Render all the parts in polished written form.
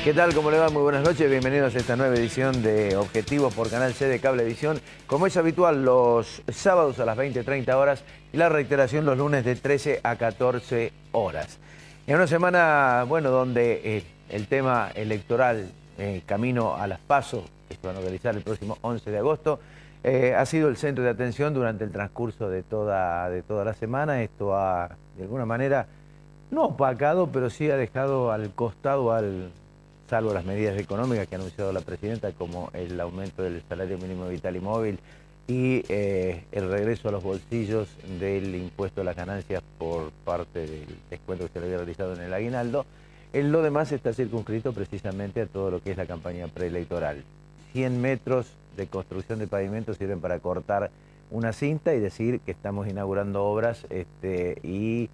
¿Qué tal? ¿Cómo le va? Muy buenas noches. Bienvenidos a esta nueva edición de Objetivos por Canal C de Cablevisión. Como es habitual, los sábados a las 20:30 horas y la reiteración los lunes de 13 a 14 horas. En una semana, bueno, donde el tema electoral, camino a las PASO, que se van a realizar el próximo 11 de agosto, ha sido el centro de atención durante el transcurso de toda la semana. Esto ha, de alguna manera, no opacado, pero sí ha dejado al costado salvo las medidas económicas que ha anunciado la presidenta, como el aumento del salario mínimo vital y móvil y el regreso a los bolsillos del impuesto a las ganancias por parte del descuento que se le había realizado en el aguinaldo. Lo demás está circunscrito precisamente a todo lo que es la campaña preelectoral. 100 metros de construcción de pavimento sirven para cortar una cinta y decir que estamos inaugurando obras y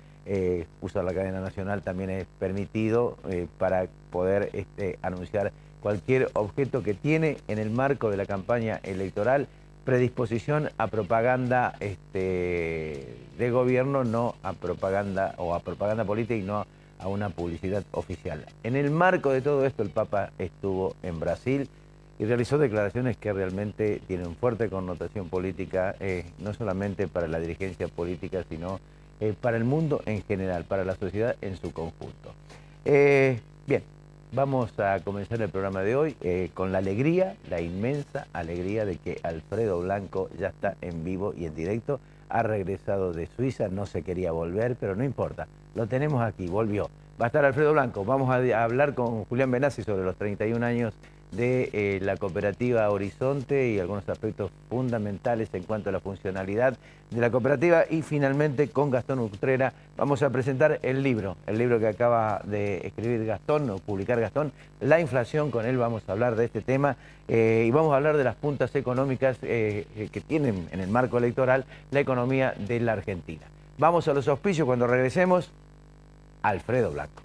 usar la cadena nacional también es permitido para poder anunciar cualquier objeto que tiene en el marco de la campaña electoral predisposición a propaganda de gobierno, no a propaganda o a propaganda política y no a una publicidad oficial. En el marco de todo esto, el Papa estuvo en Brasil y realizó declaraciones que realmente tienen fuerte connotación política, no solamente para la dirigencia política, sino para el mundo en general, para la sociedad en su conjunto. Bien, vamos a comenzar el programa de hoy con la alegría, la inmensa alegría de que Alfredo Blanco ya está en vivo y en directo. Ha regresado de Suiza, no se quería volver, pero no importa, lo tenemos aquí, volvió. Va a estar Alfredo Blanco. Vamos a hablar con Julián Benassi sobre los 31 años de la cooperativa Horizonte y algunos aspectos fundamentales en cuanto a la funcionalidad de la cooperativa, y finalmente con Gastón Utrera vamos a presentar el libro que acaba de escribir Gastón, o publicar Gastón, La inflación. Con él vamos a hablar de este tema y vamos a hablar de las puntas económicas que tienen en el marco electoral la economía de la Argentina. Vamos a los auspicios. Cuando regresemos, Alfredo Blanco.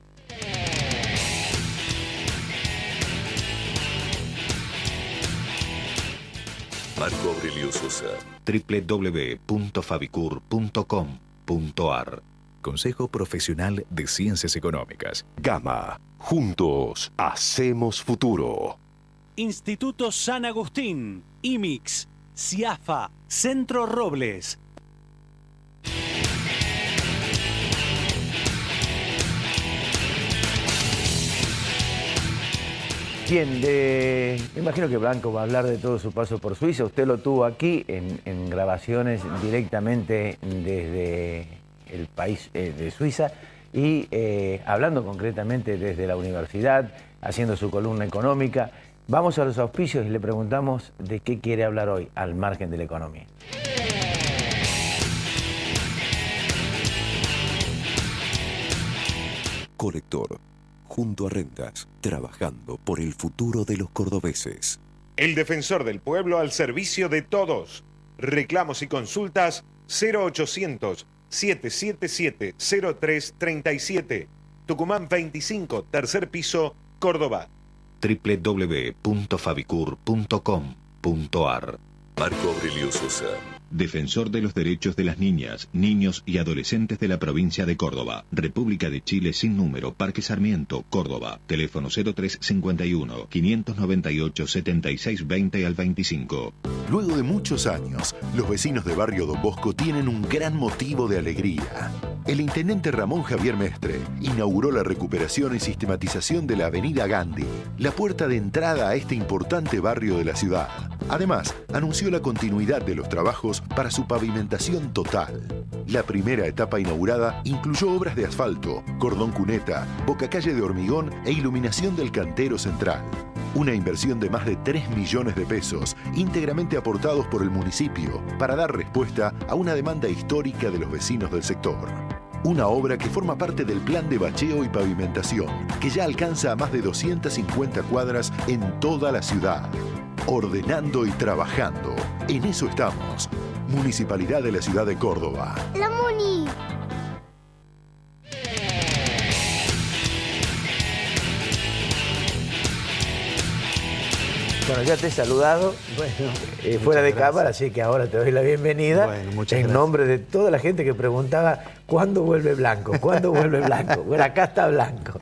Marco Aurelio Sosa. www.fabicur.com.ar. Consejo Profesional de Ciencias Económicas. Gama. Juntos hacemos futuro. Instituto San Agustín, IMIX, CIAFA, Centro Robles. Bien, me imagino que Blanco va a hablar de todo su paso por Suiza. Usted lo tuvo aquí en grabaciones directamente desde el país de Suiza y hablando concretamente desde la universidad, haciendo su columna económica. Vamos a los auspicios y le preguntamos de qué quiere hablar hoy, al margen de la economía. Colector. Junto a Rentas, trabajando por el futuro de los cordobeses. El defensor del pueblo al servicio de todos. Reclamos y consultas 0800-777-0337. Tucumán 25, tercer piso, Córdoba. www.fabicur.com.ar. Marco Aurelio Sosa. Defensor de los derechos de las niñas, niños y adolescentes de la provincia de Córdoba. República de Chile sin número, Parque Sarmiento, Córdoba. Teléfono 0351 598 7620 al 25. Luego de muchos años, los vecinos de Barrio Don Bosco tienen un gran motivo de alegría. El intendente Ramón Javier Mestre inauguró la recuperación y sistematización de la avenida Gandhi, la puerta de entrada a este importante barrio de la ciudad. Además, anunció la continuidad de los trabajos para su pavimentación total. La primera etapa inaugurada incluyó obras de asfalto, cordón cuneta, bocacalle de hormigón e iluminación del cantero central. Una inversión de más de 3 millones de pesos, íntegramente aportados por el municipio, para dar respuesta a una demanda histórica de los vecinos del sector. Una obra que forma parte del plan de bacheo y pavimentación, que ya alcanza a más de 250 cuadras en toda la ciudad. Ordenando y trabajando. En eso estamos. Municipalidad de la Ciudad de Córdoba. La Muni. Bueno, ya te he saludado, fuera de cámara, así que ahora te doy la bienvenida. Bueno, muchas en gracias. nombre de toda la gente que preguntaba, ¿cuándo vuelve Blanco? ¿Cuándo vuelve Blanco? Bueno, acá está Blanco.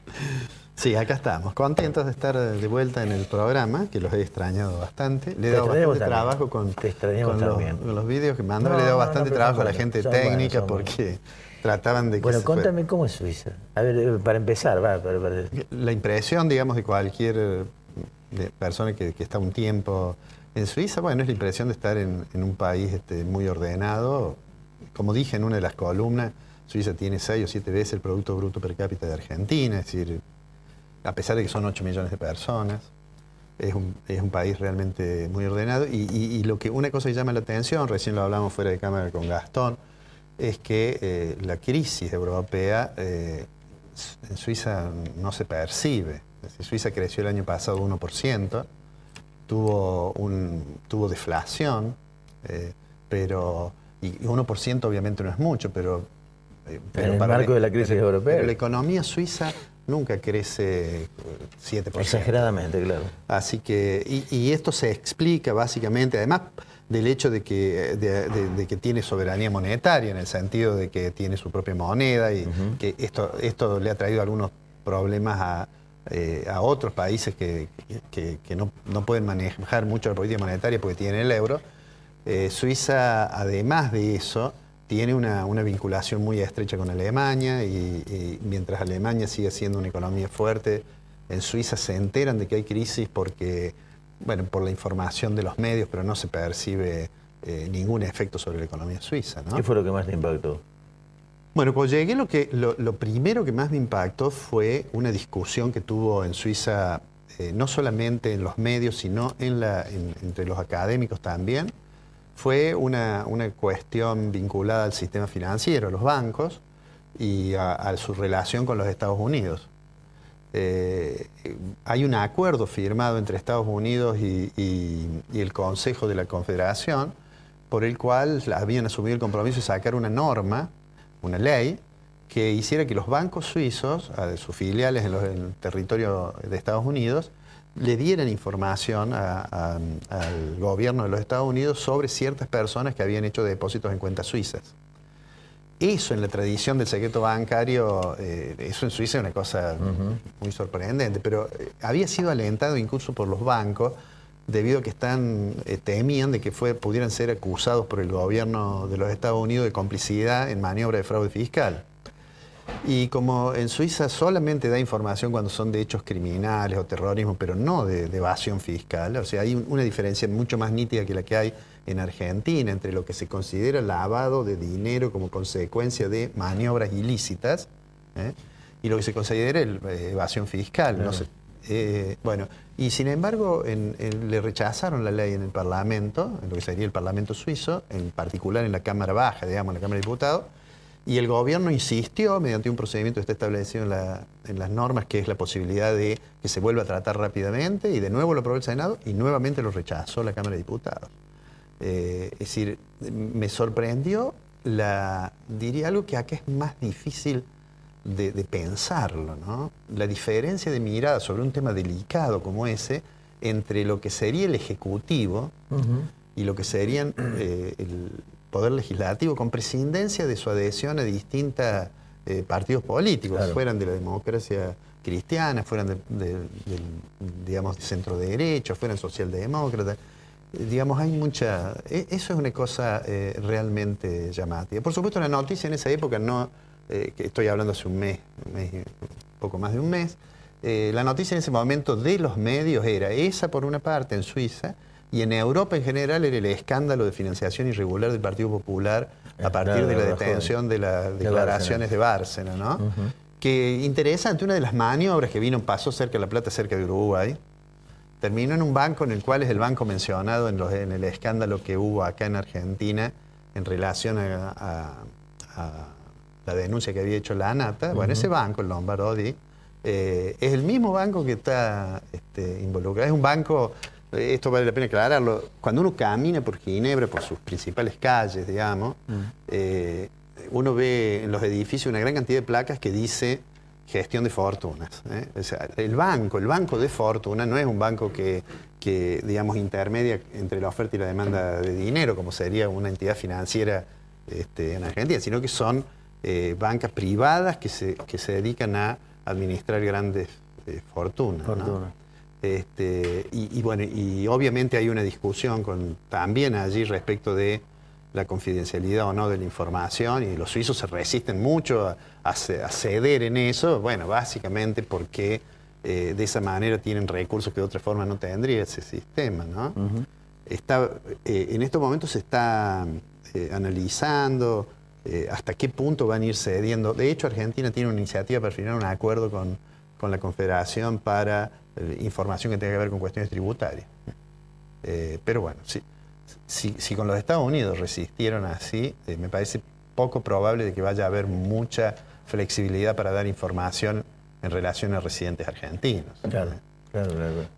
Sí, acá estamos, contentos de estar de vuelta en el programa, que los he extrañado bastante. Le he dado extrañamos bastante también. trabajo con Te extrañamos también. con los vídeos que mandaba. Le he dado bastante pero trabajo son a la buenos, gente son técnica buenos, son porque trataban de que Bueno, se fuera. contame cómo es Suiza. A ver, para empezar, La impresión, digamos, de cualquier persona que está un tiempo en Suiza, bueno, es la impresión de estar en un país muy ordenado. Como dije en una de las columnas, Suiza tiene 6 o 7 veces el Producto Bruto Per Cápita de Argentina, es decir, a pesar de que son 8 millones de personas, es un país realmente muy ordenado. Y una cosa que llama la atención, recién lo hablamos fuera de cámara con Gastón, es que la crisis europea en Suiza no se percibe. Es decir, Suiza creció el año pasado 1%, tuvo deflación, pero y 1% obviamente no es mucho, pero en el marco de la crisis europea. Pero la economía suiza nunca crece 7%. Exageradamente, claro. Así que, y esto se explica básicamente, además del hecho de que tiene soberanía monetaria, en el sentido de que tiene su propia moneda y que esto le ha traído algunos problemas a otros países que no pueden manejar mucho la política monetaria porque tienen el euro. Suiza, además de eso, tiene una vinculación muy estrecha con Alemania y mientras Alemania sigue siendo una economía fuerte, en Suiza se enteran de que hay crisis porque, bueno, por la información de los medios, pero no se percibe ningún efecto sobre la economía suiza, ¿no? ¿Qué fue lo que más te impactó? Bueno, cuando llegué lo primero que más me impactó fue una discusión que tuvo en Suiza, no solamente en los medios, sino entre los académicos también. Fue una cuestión vinculada al sistema financiero, a los bancos y a su relación con los Estados Unidos. Hay un acuerdo firmado entre Estados Unidos y el Consejo de la Confederación por el cual habían asumido el compromiso de sacar una norma, una ley, que hiciera que los bancos suizos, sus filiales en el territorio de Estados Unidos, le dieran información al gobierno de los Estados Unidos sobre ciertas personas que habían hecho depósitos en cuentas suizas. Eso en la tradición del secreto bancario, eso en Suiza es una cosa muy sorprendente, pero había sido alentado incluso por los bancos debido a que temían de que pudieran ser acusados por el gobierno de los Estados Unidos de complicidad en maniobra de fraude fiscal. Y como en Suiza solamente da información cuando son de hechos criminales o terrorismo, pero no de evasión fiscal, o sea, hay una diferencia mucho más nítida que la que hay en Argentina entre lo que se considera lavado de dinero como consecuencia de maniobras ilícitas y lo que se considera evasión fiscal. Claro. No sé, bueno, y sin embargo le rechazaron la ley en el Parlamento, en lo que sería el Parlamento suizo, en particular en la Cámara Baja, digamos, en la Cámara de Diputados. Y el gobierno insistió, mediante un procedimiento que está establecido en las normas, que es la posibilidad de que se vuelva a tratar rápidamente, y de nuevo lo aprobó el Senado, y nuevamente lo rechazó la Cámara de Diputados. Es decir, me sorprendió, diría algo que acá es más difícil de pensarlo, ¿no? La diferencia de mirada sobre un tema delicado como ese, entre lo que sería el Ejecutivo y lo que serían el Poder Legislativo, con prescindencia de su adhesión a distintos partidos políticos, claro, fueran de la democracia cristiana, fueran digamos, de centro derecha, fueran socialdemócratas. Digamos, hay mucha... Eso es una cosa realmente llamativa. Por supuesto, la noticia en esa época no... que estoy hablando hace un poco más de un mes, la noticia en ese momento de los medios era esa por una parte en Suiza, y en Europa en general era el escándalo de financiación irregular del Partido Popular a partir de la detención de las declaraciones de Bárcena, ¿no? Que interesante, una de las maniobras que pasó cerca de La Plata, cerca de Uruguay, terminó en un banco en el cual es el banco mencionado en el escándalo que hubo acá en Argentina en relación a la denuncia que había hecho la ANATA. Bueno, ese banco, el Lombardi, es el mismo banco que está involucrado. Es un banco... Esto vale la pena aclararlo. Cuando uno camina por Ginebra, por sus principales calles, digamos, uno ve en los edificios una gran cantidad de placas que dice gestión de fortunas. O sea, el banco de fortuna no es un banco que digamos, intermedia entre la oferta y la demanda de dinero, como sería una entidad financiera en Argentina, sino que son bancas privadas que se dedican a administrar grandes fortuna. Fortuna. Bueno, y obviamente hay una discusión también allí respecto de la confidencialidad o no de la información, y los suizos se resisten mucho a ceder en eso, bueno, básicamente porque de esa manera tienen recursos que de otra forma no tendría ese sistema, ¿no? En estos momentos se está analizando hasta qué punto van a ir cediendo. De hecho, Argentina tiene una iniciativa para firmar un acuerdo con la Confederación para información que tenga que ver con cuestiones tributarias. Pero bueno, si con los Estados Unidos resistieron así, me parece poco probable de que vaya a haber mucha flexibilidad para dar información en relación a residentes argentinos. Claro.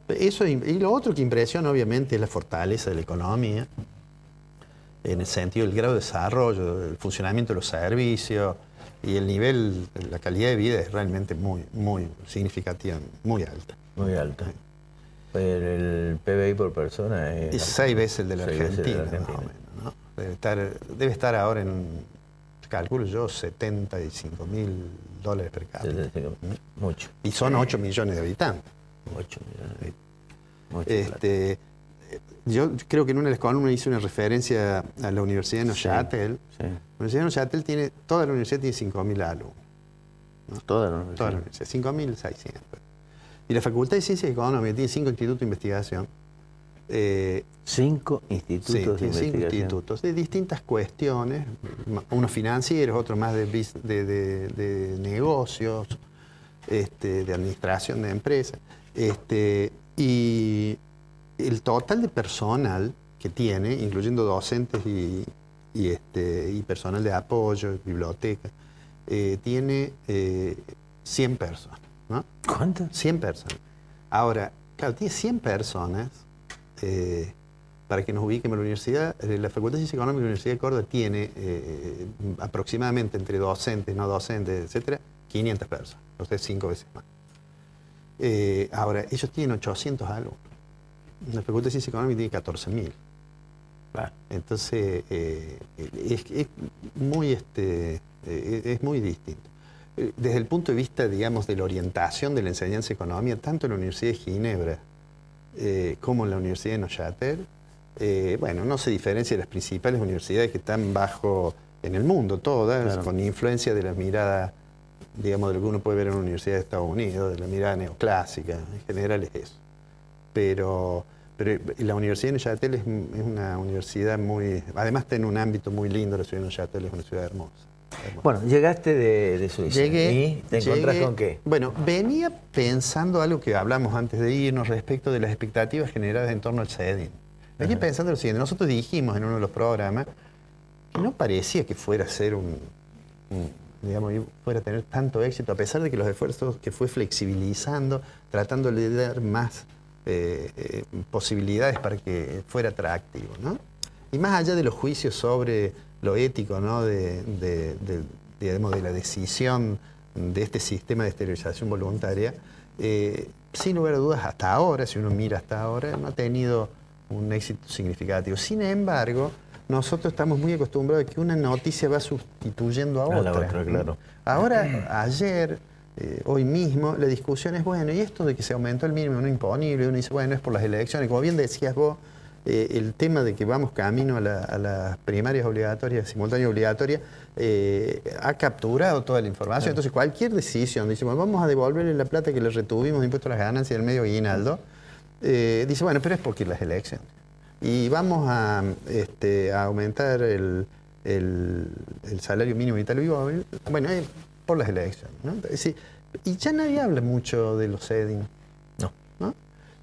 Eso, y lo otro que impresiona obviamente es la fortaleza de la economía, en el sentido del grado de desarrollo, el funcionamiento de los servicios y el nivel, la calidad de vida es realmente muy significativa, muy alta. Muy alta. Pero el PBI por persona es 6 veces el de la 6 veces Argentina, de la Argentina. más o menos, ¿no? Debe estar ahora calculo yo, $75.000 per cápita. Mucho. Y son 8 millones de habitantes. 8 millones. Mucho plata. Yo creo que en una de las columnas hice una referencia a la Universidad de Neuchâtel. Sí. La Universidad de Neuchâtel toda la universidad tiene 5.000 alumnos. ¿no? Toda la universidad. Toda la universidad, 5.600. Y la Facultad de Ciencias Económicas tiene 5 institutos de investigación. 5 institutos Sí, de tiene 5 investigación. institutos de distintas cuestiones, unos financieros, otros más de negocios, de administración de empresas. Y el total de personal que tiene, incluyendo docentes y personal de apoyo, biblioteca, tiene 100 personas. ¿No? ¿Cuánto? 100 personas. Ahora, claro, tiene 100 personas. Para que nos ubiquemos en la universidad, la Facultad de Ciencias Económicas de la Universidad de Córdoba tiene aproximadamente entre docentes, no docentes, etcétera, 500 personas, o sea, 5 veces más. Ahora, ellos tienen 800 alumnos. La Facultad de Ciencias Económicas tiene 14.000. Claro. Entonces, es muy distinto. Desde el punto de vista, digamos, de la orientación de la enseñanza de economía, tanto en la Universidad de Ginebra como en la Universidad de Neuchâtel, bueno, no se diferencia de las principales universidades que están en el mundo, todas, claro, con influencia de la mirada, digamos, de lo que uno puede ver en la Universidad de Estados Unidos, de la mirada neoclásica, en general es eso. Pero la Universidad de Neuchâtel es una universidad además está en un ámbito muy lindo, la ciudad de Neuchâtel es una ciudad hermosa. Bueno, llegaste de Suiza. ¿Y te encontrás con qué? Bueno, venía pensando algo que hablamos antes de irnos respecto de las expectativas generadas en torno al CEDIN. Venía pensando lo siguiente, nosotros dijimos en uno de los programas que no parecía que fuera a ser fuera a tener tanto éxito, a pesar de que los esfuerzos que fue flexibilizando, tratando de dar más posibilidades para que fuera atractivo, ¿no? Y más allá de los juicios sobre lo ético, ¿no? Digamos, de la decisión de este sistema de esterilización voluntaria, sin lugar a dudas, hasta ahora, si uno mira hasta ahora, no ha tenido un éxito significativo. Sin embargo, nosotros estamos muy acostumbrados a que una noticia va sustituyendo a otra. Claro. Ahora, ayer, hoy mismo, la discusión es, bueno, y esto de que se aumentó el mínimo no imponible, uno dice, bueno, es por las elecciones. Como bien decías vos, el tema de que vamos camino a las primarias obligatorias, simultáneas obligatorias, ha capturado toda la información. Entonces, cualquier decisión, dice, bueno, vamos a devolverle la plata que le retuvimos de impuesto a las ganancias del medio aguinaldo, dice, bueno, pero es porque las elecciones. Y vamos a aumentar el salario mínimo vital y móvil, bueno, por las elecciones, ¿no? Y ya nadie habla mucho de los CEDIN. ¿No?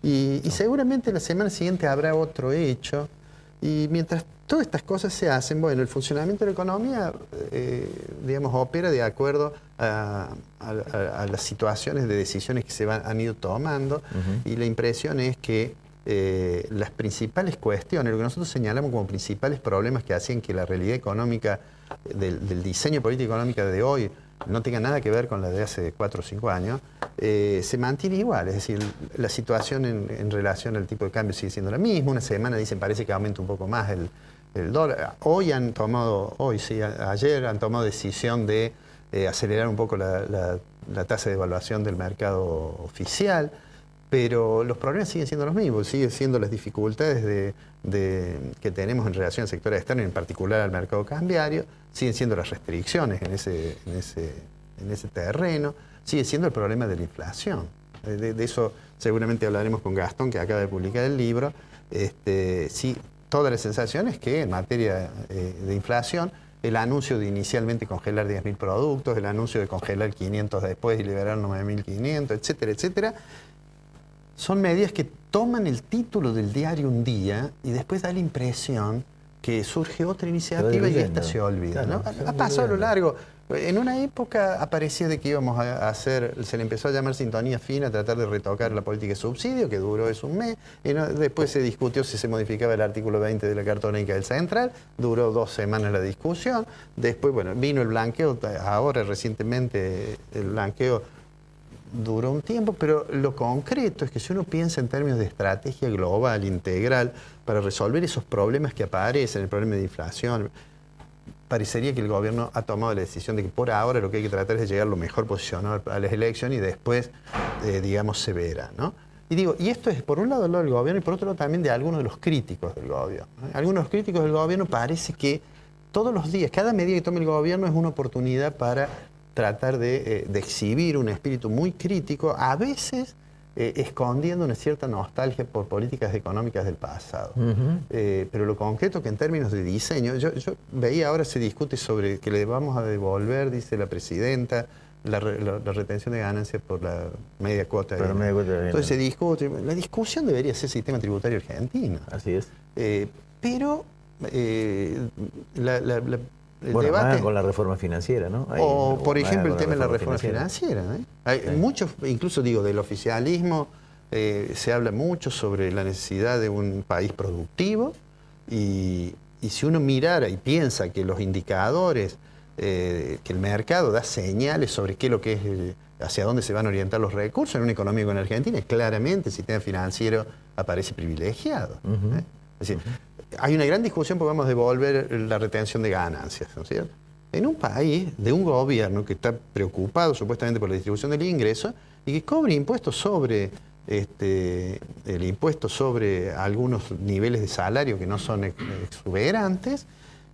Y seguramente la semana siguiente habrá otro hecho. Y mientras todas estas cosas se hacen, bueno, el funcionamiento de la economía, digamos, opera de acuerdo a las situaciones de decisiones que han ido tomando. Y la impresión es que las principales cuestiones, lo que nosotros señalamos como principales problemas que hacían que la realidad económica, del diseño político económica de hoy, no tenga nada que ver con la de hace 4 o 5 años, se mantiene igual. Es decir, la situación en relación al tipo de cambio sigue siendo la misma. Una semana dicen parece que aumenta un poco más el dólar. Ayer han tomado decisión de acelerar un poco la la tasa de devaluación del mercado oficial, pero los problemas siguen siendo los mismos, siguen siendo las dificultades que tenemos en relación al sector externo, y en particular al mercado cambiario, siguen siendo las restricciones en ese terreno, sigue siendo el problema de la inflación. De eso seguramente hablaremos con Gastón, que acaba de publicar el libro. Sí, toda la sensación es que en materia de inflación, el anuncio de inicialmente congelar 10.000 productos, el anuncio de congelar 500 después y liberar 9.500, etcétera, etcétera, son medidas que toman el título del diario un día y después da la impresión que surge otra iniciativa y esta se olvida, ¿no? Ha pasado a lo largo. En una época aparecía de que íbamos a hacer, se le empezó a llamar sintonía fina, a tratar de retocar la política de subsidio, que duró un mes, y después se discutió si se modificaba el artículo 20 de la Carta Orgánica del Central, duró 2 semanas la discusión, después, bueno, vino el blanqueo, ahora recientemente el blanqueo duró un tiempo, pero lo concreto es que si uno piensa en términos de estrategia global, integral, para resolver esos problemas que aparecen, el problema de inflación, parecería que el gobierno ha tomado la decisión de que por ahora lo que hay que tratar es de llegar lo mejor posicionado a las elecciones y después, digamos, se verá, ¿no? Y digo, y esto es por un lado del lado del gobierno y por otro lado también de algunos de los críticos del gobierno, ¿no? Algunos críticos del gobierno parece que todos los días, cada medida que tome el gobierno es una oportunidad para tratar de exhibir un espíritu muy crítico, a veces escondiendo una cierta nostalgia por políticas económicas del pasado. Pero lo concreto que en términos de diseño, yo veía ahora se discute sobre que le vamos a devolver, dice la presidenta, la retención de ganancias por la media cuota. Entonces se discute, la discusión debería ser el sistema tributario argentino. Así es. Pero el bueno, debate con la reforma financiera, ¿no? Por ejemplo, el tema de la reforma financiera. Hay muchos, incluso digo, del oficialismo, se habla mucho sobre la necesidad de un país productivo y si uno mirara y piensa que los indicadores, que el mercado da señales sobre qué es lo que es, hacia dónde se van a orientar los recursos en una economía como en Argentina, claramente el sistema financiero aparece privilegiado. Es decir, hay una gran discusión porque vamos a devolver la retención de ganancias, ¿no es cierto? En un país de un gobierno que está preocupado supuestamente por la distribución del ingreso y que cobra impuestos sobre el impuesto sobre algunos niveles de salario que no son exuberantes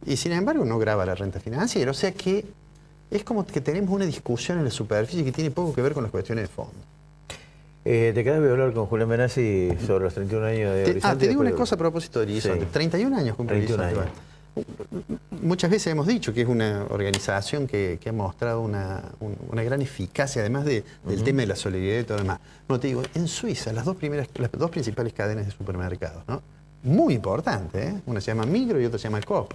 y sin embargo no grava la renta financiera. O sea que es como que tenemos una discusión en la superficie que tiene poco que ver con las cuestiones de fondo. Te quedas de hablar con Julián Benassi sobre los 31 años de Horizonte. Te digo una cosa a propósito de Horizonte. Sí. 31 años cumple Horizonte. Muchas veces hemos dicho que es una organización que ha mostrado una gran eficacia, además del tema de la solidaridad y todo lo demás. No, te digo, en Suiza, las dos principales cadenas de supermercados, ¿no? Muy importantes, una se llama Migros y otra se llama Coop,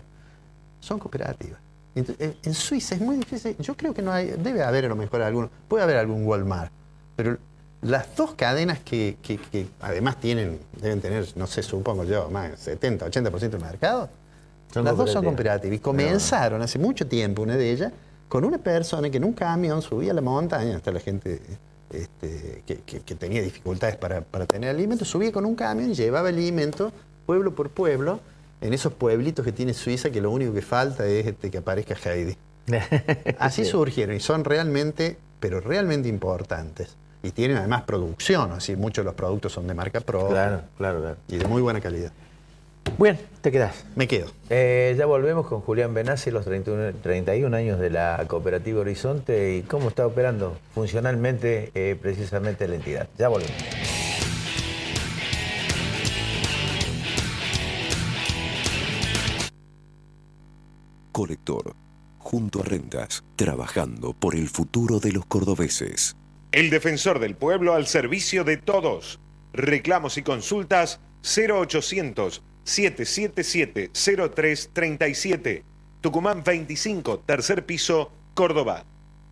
son cooperativas. Entonces, en Suiza es muy difícil, yo creo que no hay, debe haber a lo mejor puede haber algún Walmart, pero las dos cadenas que además deben tener, no sé, supongo yo, más 70, 80% del mercado, las dos son cooperativas. Y comenzaron hace mucho tiempo, una de ellas, con una persona que en un camión subía a la montaña, hasta la gente que tenía dificultades para tener alimento, subía con un camión y llevaba alimento pueblo por pueblo, en esos pueblitos que tiene Suiza, que lo único que falta es que aparezca Heidi. Así surgieron y son realmente, pero realmente importantes. Y tienen además producción, así muchos de los productos son de marca propia. Claro. Y de muy buena calidad. Bien, te quedás. Me quedo. Ya volvemos con Julián Benassi, los 31 años de la Cooperativa Horizonte y cómo está operando funcionalmente precisamente la entidad. Ya volvemos. Colector, junto a Rentas, trabajando por el futuro de los cordobeses. El defensor del pueblo al servicio de todos. Reclamos y consultas 0800-777-0337. Tucumán 25, tercer piso, Córdoba.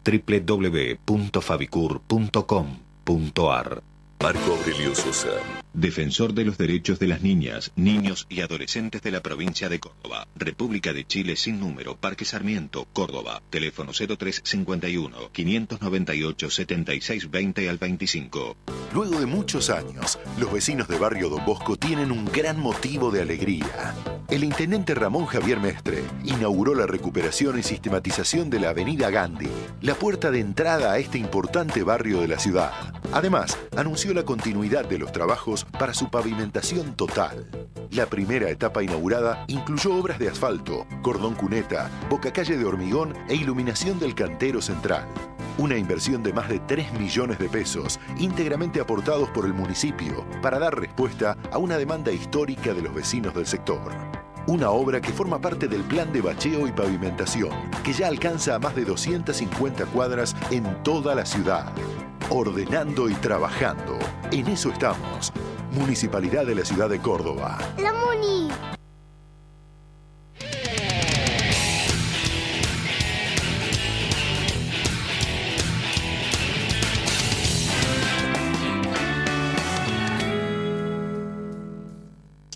www.fabicur.com.ar. Marco Aurelio Sosa. Defensor de los derechos de las niñas, niños y adolescentes de la provincia de Córdoba. República de Chile sin número, Parque Sarmiento, Córdoba. Teléfono 0351 598 7620 al 25. Luego de muchos años, los vecinos de Barrio Don Bosco tienen un gran motivo de alegría. El intendente Ramón Javier Mestre inauguró la recuperación y sistematización de la avenida Gandhi, la puerta de entrada a este importante barrio de la ciudad. Además, anunció la continuidad de los trabajos para su pavimentación total. La primera etapa inaugurada incluyó obras de asfalto, cordón cuneta, bocacalle de hormigón e iluminación del cantero central. Una inversión de más de 3 millones de pesos, íntegramente aportados por el municipio, para dar respuesta a una demanda histórica de los vecinos del sector. Una obra que forma parte del plan de bacheo y pavimentación, que ya alcanza a más de 250 cuadras en toda la ciudad. Ordenando y trabajando. En eso estamos. Municipalidad de la Ciudad de Córdoba. La Muni.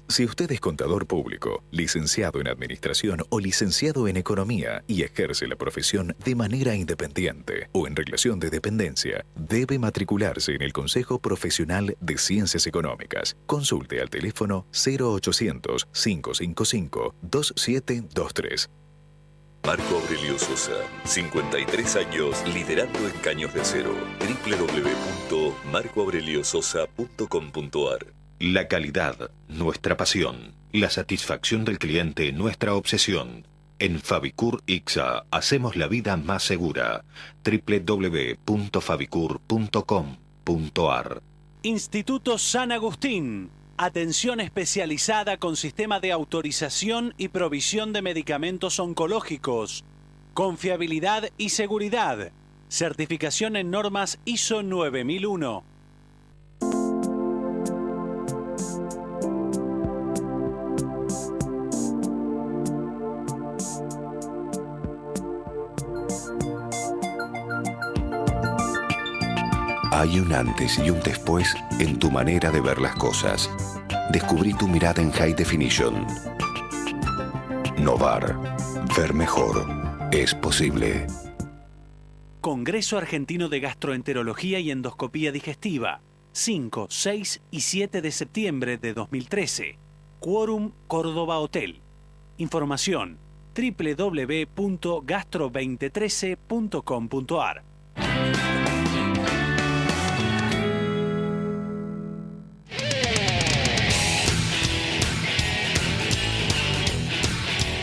Si usted es contador público, licenciado en Administración o licenciado en Economía y ejerce la profesión de manera independiente o en relación de dependencia, debe matricularse en el Consejo Profesional de Ciencias Económicas. Consulte al teléfono 0800-555-2723. Marco Aurelio Sosa, 53 años liderando en caños de acero. www.marcoaureliososa.com.ar. La calidad, nuestra pasión. La satisfacción del cliente, nuestra obsesión. En Fabicur Ixa hacemos la vida más segura. www.fabicur.com.ar. Instituto San Agustín. Atención especializada con sistema de autorización y provisión de medicamentos oncológicos. Confiabilidad y seguridad. Certificación en normas ISO 9001. Hay un antes y un después en tu manera de ver las cosas. Descubrí tu mirada en High Definition. Novar. Ver mejor. Es posible. Congreso Argentino de Gastroenterología y Endoscopía Digestiva. 5, 6 y 7 de septiembre de 2013. Quórum Córdoba Hotel. Información www.gastro2013.com.ar.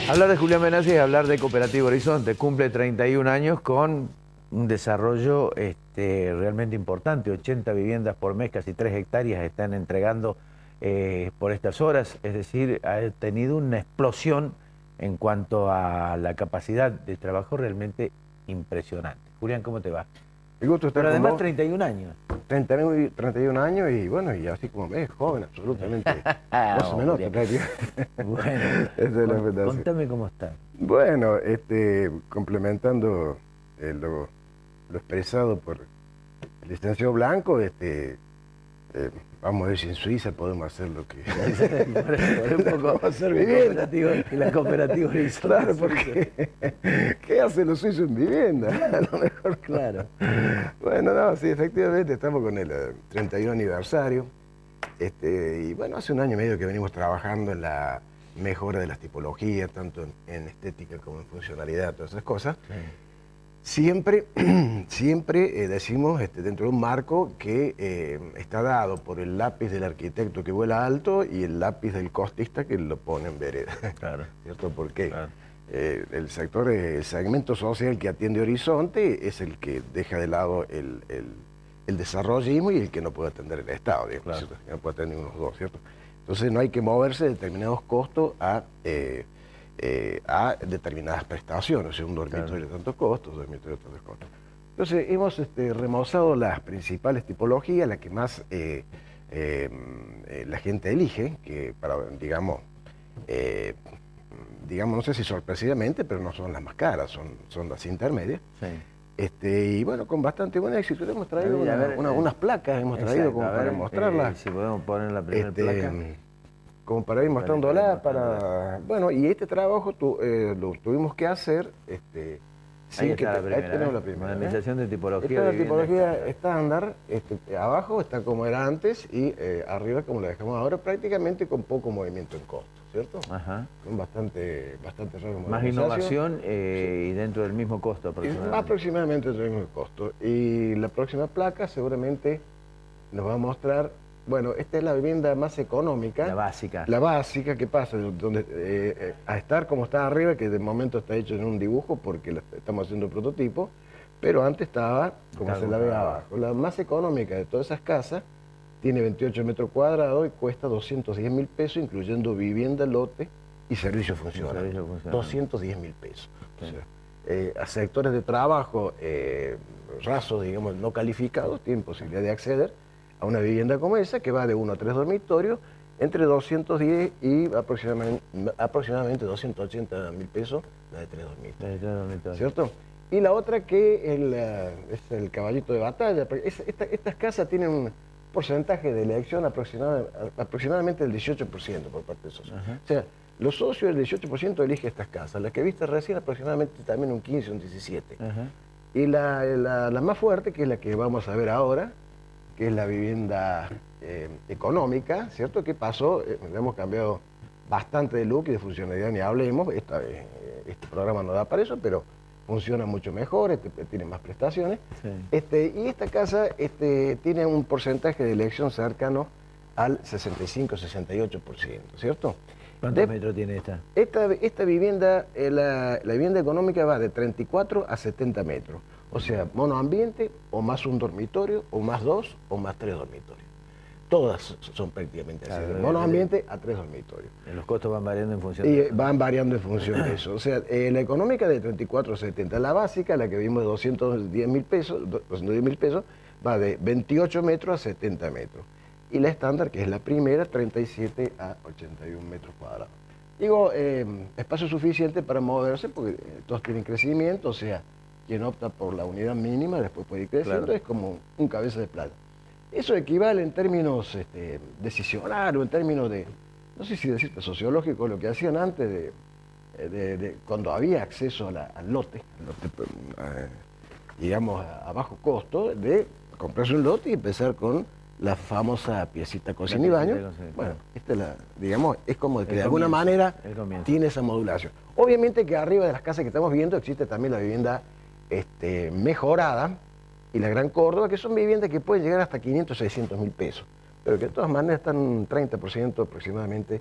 Hablar de Julián Benassi es hablar de Cooperativa Horizonte. Cumple 31 años con un desarrollo realmente importante. 80 viviendas por mes, casi 3 hectáreas están entregando por estas horas. Es decir, ha tenido una explosión en cuanto a la capacidad de trabajo realmente impresionante. Julián, ¿cómo te va? El gusto estar Pero con además vos. 31 años. 31 años y bueno, y así como ves, joven, absolutamente. No se me nota, prácticamente. Bueno, Esa es la verdad. contame cómo está. Bueno, complementando lo expresado por el licenciado Blanco, vamos a ver si en Suiza podemos hacer lo que... un poco hacer vivienda, la Cooperativa Horizonte. Claro, porque ¿qué hacen los suizos en vivienda? A lo mejor claro. Bueno, no, sí, efectivamente estamos con el 31 aniversario. Y bueno, hace un año y medio que venimos trabajando en la mejora de las tipologías, tanto en estética como en funcionalidad, todas esas cosas. Sí. Siempre decimos dentro de un marco que está dado por el lápiz del arquitecto que vuela alto y el lápiz del costista que lo pone en vereda. Claro. ¿Cierto? Porque claro. El segmento social que atiende Horizonte es el que deja de lado el desarrollismo y el que no puede atender el Estado, digamos, claro. ¿Cierto? Que no puede atender unos dos, ¿cierto? Entonces no hay que moverse de determinados costos a determinadas prestaciones, o sea, un dormitorio de tantos costos, un dormitorio de tantos costos. Entonces hemos remozado las principales tipologías, las que más la gente elige, que para, digamos, no sé si sorpresivamente, pero no son las más caras, son las intermedias. Sí. Y bueno, con bastante buen éxito. Hemos traído unas placas, hemos traído exacto, como para mostrarlas. Si podemos poner la primera placa. Como para ir mostrándola, bueno, y este trabajo lo tuvimos que hacer. Ahí está la primera, tenemos la primera. Modernización de tipología. Esta es la tipología estándar. Abajo está como era antes y arriba como la dejamos ahora, prácticamente con poco movimiento en costo. ¿cierto? Ajá. Con bastante raro. Más innovación y dentro del mismo costo aproximadamente. Aproximadamente dentro del mismo costo. Y la próxima placa seguramente nos va a mostrar, bueno, esta es la vivienda más económica. La básica. La básica, ¿qué pasa? Donde, a estar como está arriba, que de momento está hecho en un dibujo porque estamos haciendo prototipo, pero antes estaba como se la ve abajo. La más económica de todas esas casas tiene 28 metros cuadrados y cuesta 210.000 pesos, incluyendo vivienda, lote y servicio funcional. 210.000 pesos. Sí. O sea, a sectores de trabajo rasos, digamos, no calificados, tienen posibilidad de acceder a una vivienda como esa, que va de 1 a 3 dormitorios, entre 210 y aproximadamente 280.000 pesos, la de 3 dormitorios. ¿Cierto? Y la otra que es el caballito de batalla. Estas casas tienen un porcentaje de elección aproximadamente del 18% por parte de socios. O sea, los socios, el 18% elige estas casas. Las que viste recién, aproximadamente también un 15, un 17%. Y la más fuerte, que es la que vamos a ver ahora, que es la vivienda económica, ¿cierto? ¿Qué pasó? Le hemos cambiado bastante de look y de funcionalidad, ni hablemos. Este programa no da para eso, pero funciona mucho mejor, tiene más prestaciones. Sí. Y esta casa tiene un porcentaje de elección cercano al 65-68%, ¿cierto? ¿Cuántos metros tiene esta? Esta vivienda, la vivienda económica va de 34 a 70 metros. O sea, monoambiente, o más un dormitorio, o más 2, o más 3 dormitorios. Todas son prácticamente así, de monoambiente a 3 dormitorios. Los costos van variando en función de eso. Van variando en función de eso. O sea, la económica de 34 a 70. La básica, la que vimos de 210.000 pesos, va de 28 metros a 70 metros. Y la estándar, que es la primera, 37 a 81 metros cuadrados. Digo, espacio suficiente para moverse, porque todos tienen crecimiento, o sea, quien opta por la unidad mínima después puede ir creciendo, claro. Es como un cabeza de plata. Eso equivale en términos decisionales o en términos de, no sé si decirte sociológico, lo que hacían antes de cuando había acceso al lote, digamos, a bajo costo, de comprarse un lote y empezar con la famosa piecita cocina y baño. Bueno, digamos, es como que de alguna manera tiene esa modulación. Obviamente que arriba de las casas que estamos viendo existe también la vivienda mejorada y la Gran Córdoba, que son viviendas que pueden llegar hasta 500, 600.000 pesos, pero que de todas maneras están un 30% aproximadamente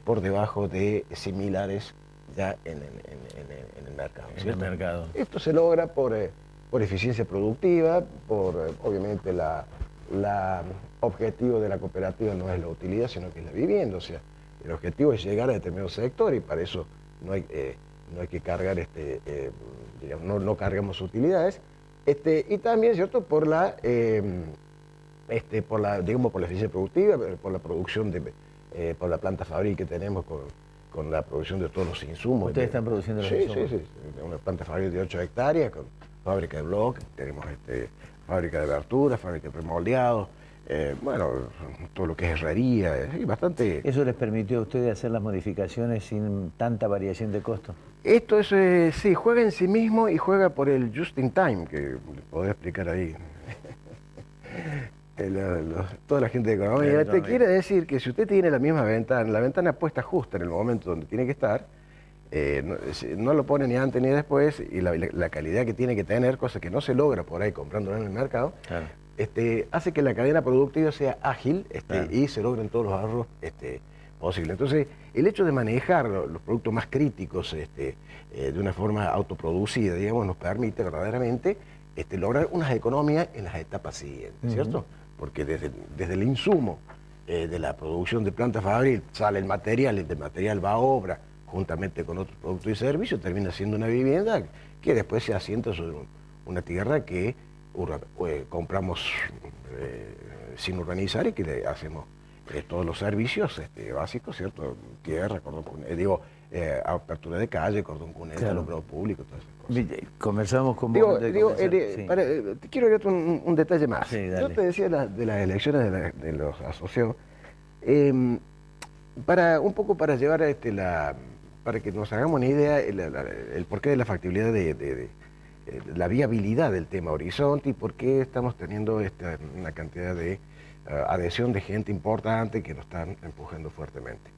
por debajo de similares ya en el mercado. En el mercado. Esto se logra por eficiencia productiva, por obviamente la objetivo de la cooperativa no es la utilidad, sino que es la vivienda. O sea, el objetivo es llegar a determinado sector y para eso no hay que cargar, digamos, no cargamos utilidades. Y también, ¿cierto?, por la eficiencia productiva, por la producción por la planta fabril que tenemos con la producción de todos los insumos. ¿Ustedes están produciendo los insumos? Sí. Una planta fabril de 8 hectáreas, con fábrica de bloques, tenemos fábrica de aberturas, fábrica de premoldeados, bueno, todo lo que es herrería, y bastante... ¿Eso les permitió a ustedes hacer las modificaciones sin tanta variación de costo? Esto es, sí, juega en sí mismo y juega por el just in time, que les podré explicar ahí. Toda la gente de economía. Te quiere decir que si usted tiene la misma ventana, la ventana puesta justa en el momento donde tiene que estar, no lo pone ni antes ni después, y la calidad que tiene que tener, cosa que no se logra por ahí comprándolo en el mercado, claro. Hace que la cadena productiva sea ágil, claro. Y se logren todos los ahorros posibles. Entonces, el hecho de manejar los productos más críticos de una forma autoproducida, digamos, nos permite verdaderamente lograr unas economías en las etapas siguientes, ¿cierto? Porque desde el insumo de la producción de planta fabril sale el material va a obra, juntamente con otros productos y servicios, termina siendo una vivienda que después se asienta sobre una tierra que compramos sin urbanizar y que le hacemos todos los servicios básicos, ¿cierto? Tierra, cordón cuneta, apertura de calle, cordón cuneta, claro. Alumbrado público, todas esas cosas. Conversamos con vos. Te quiero agregar un detalle más. Sí, yo te decía de las elecciones de los asociados, para llevar para que nos hagamos una idea el porqué de la factibilidad de la viabilidad del tema Horizonte y por qué estamos teniendo una cantidad de adhesión de gente importante que nos están empujando fuertemente.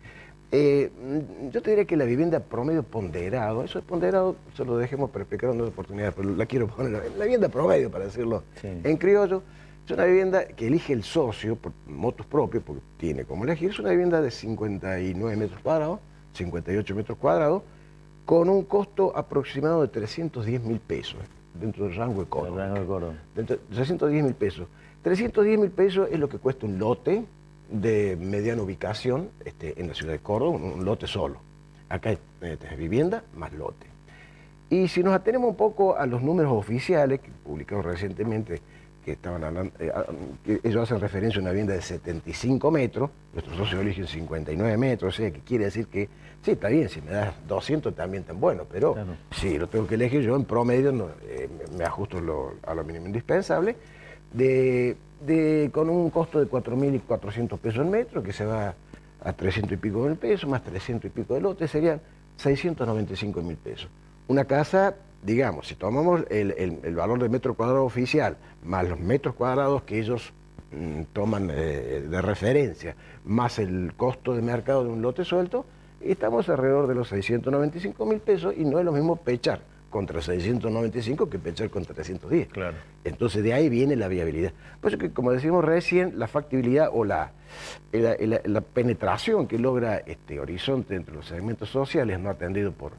Yo te diría que la vivienda promedio ponderado, eso es ponderado, se lo dejemos para explicar en otra oportunidad, pero la quiero poner, la vivienda promedio, para decirlo en criollo, es una vivienda que elige el socio por motus propios, porque tiene como elegir, es una vivienda de 59 metros cuadrados, 58 metros cuadrados, con un costo aproximado de 310.000 pesos, dentro del rango de Córdoba. 310.000 pesos. 310.000 pesos es lo que cuesta un lote de mediana ubicación en la ciudad de Córdoba, un lote solo. Acá es vivienda más lote. Y si nos atenemos un poco a los números oficiales que publicaron recientemente, que estaban hablando, que ellos hacen referencia a una vivienda de 75 metros, nuestros socios eligen 59 metros, o sea, que quiere decir que, sí, está bien, si me das 200 también tan bueno, pero claro, sí, lo tengo que elegir yo, en promedio me ajusto a lo mínimo indispensable, con un costo de 4.400 pesos el metro, que se va a 300 y pico mil pesos, más 300 y pico de lote, serían 695.000 pesos. Una casa, digamos, si tomamos el valor del metro cuadrado oficial, más los metros cuadrados que ellos toman de referencia, más el costo de mercado de un lote suelto, estamos alrededor de los 695.000 pesos, y no es lo mismo pechar contra 695 que pechar contra 310. Claro. Entonces de ahí viene la viabilidad. Por eso que, como decimos recién, la factibilidad o la penetración que logra este Horizonte entre los segmentos sociales, no atendido por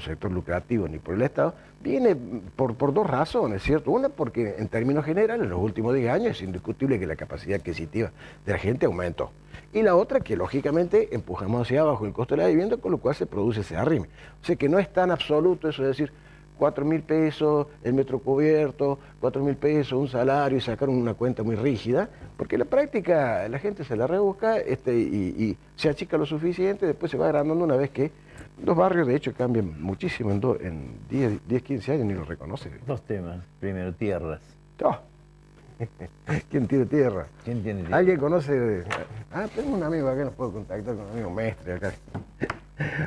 sector lucrativo ni por el Estado, viene por dos razones, ¿cierto? Una, porque en términos generales, en los últimos 10 años es indiscutible que la capacidad adquisitiva de la gente aumentó. Y la otra, que lógicamente empujamos hacia abajo el costo de la vivienda, con lo cual se produce ese arrime. O sea que no es tan absoluto eso de decir 4.000 pesos el metro cubierto, 4.000 pesos un salario, y sacar una cuenta muy rígida, porque en la práctica la gente se la rebusca y se achica lo suficiente, después se va agrandando una vez que los barrios de hecho cambian muchísimo en 10, 15 años, ni lo reconoce. Dos temas. Primero, tierras. Oh. ¿Quién tiene tierra? ¿Quién tiene tierra? ¿Alguien conoce? Tengo un amigo acá, nos puedo contactar con un amigo Mestre acá.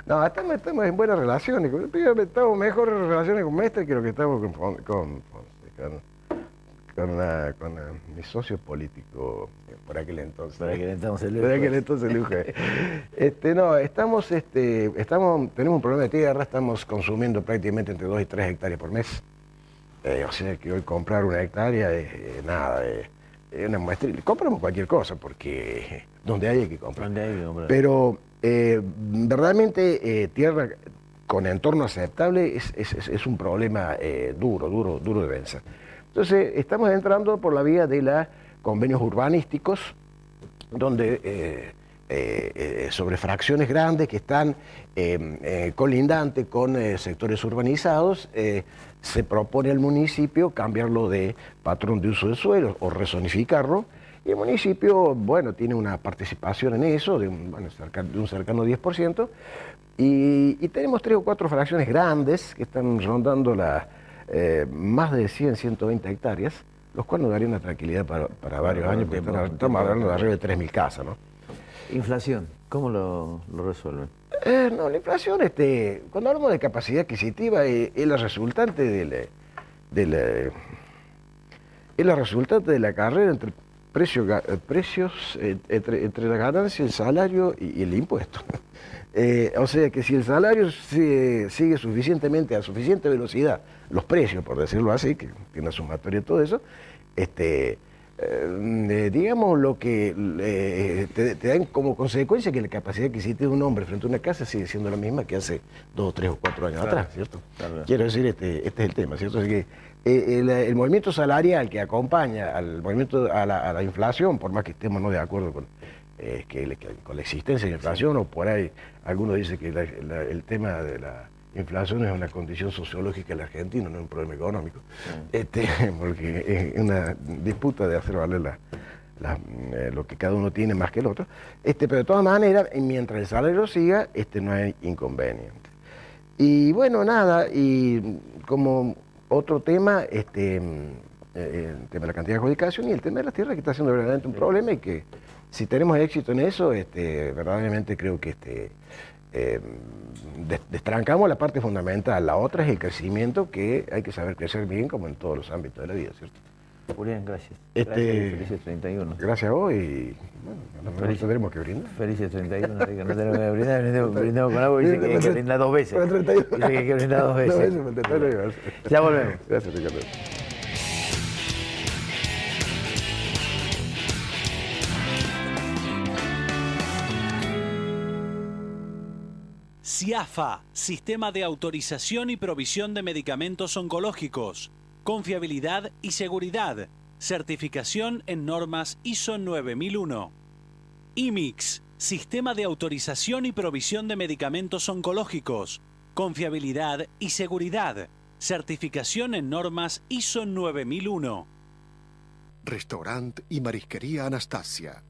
No, estamos en buenas relaciones. Estamos mejores relaciones con Mestre que lo que estamos con mi socio político por aquel entonces. Por aquel entonces, Luque. Tenemos un problema de tierra, estamos consumiendo prácticamente entre 2 y 3 hectáreas por mes. O sea que hoy comprar una hectárea es una muestra. Compramos cualquier cosa porque donde hay que comprar. Pero verdaderamente tierra con entorno aceptable es un problema duro de vencer. Entonces estamos entrando por la vía de los convenios urbanísticos, donde sobre fracciones grandes que están colindantes con sectores urbanizados, se propone al municipio cambiarlo de patrón de uso de suelo o rezonificarlo, y el municipio, bueno, tiene una participación en eso de un cercano 10%, y tenemos 3 o 4 fracciones grandes que están rondando más de 100, 120 hectáreas, los cuales nos darían una tranquilidad para varios años, porque estamos hablando de arriba de 3.000 casas, ¿no? Inflación, ¿cómo lo resuelven? No, la inflación, cuando hablamos de capacidad adquisitiva, es la resultante de la carrera entre precios entre la ganancia, el salario y el impuesto. O sea que si el salario sigue suficientemente a suficiente velocidad, los precios, por decirlo así, que tiene una sumatoria de todo eso, digamos lo que te dan como consecuencia que la capacidad adquisitiva de un hombre frente a una casa sigue siendo la misma que hace 2, 3 o 4 años atrás, ¿cierto? Claro. Quiero decir, este es el tema, ¿cierto? Así que el movimiento salarial que acompaña al movimiento a la inflación, por más que estemos no de acuerdo con la existencia de la inflación, o por ahí algunos dicen que el tema de la inflación es una condición sociológica del argentino, no es un problema económico, porque es una disputa de hacer valer lo que cada uno tiene más que el otro, pero de todas maneras, mientras el salario siga, no hay inconveniente. Y bueno, nada, y como otro tema, el tema de la cantidad de adjudicación y el tema de las tierras, que está siendo verdaderamente un problema, y que si tenemos éxito en eso, verdaderamente creo que destrancamos la parte fundamental. La otra es el crecimiento, que hay que saber crecer bien, como en todos los ámbitos de la vida, ¿cierto? Julián, gracias. Felices 31. Gracias a vos y bueno, nos tendremos que brindar. Felices 31, Rica. No tenemos que brindar, brindamos con agua y dice que hay que brindar 2 veces. Para el 31. Dice que hay que brindar 2 veces. 2 veces para el 31. Ya volvemos. Gracias, Ricardo. SIAFA, Sistema de Autorización y Provisión de Medicamentos Oncológicos. Confiabilidad y seguridad. Certificación en normas ISO 9001. IMIX, Sistema de Autorización y Provisión de Medicamentos Oncológicos. Confiabilidad y seguridad. Certificación en normas ISO 9001. Restaurant y Marisquería Anastasia.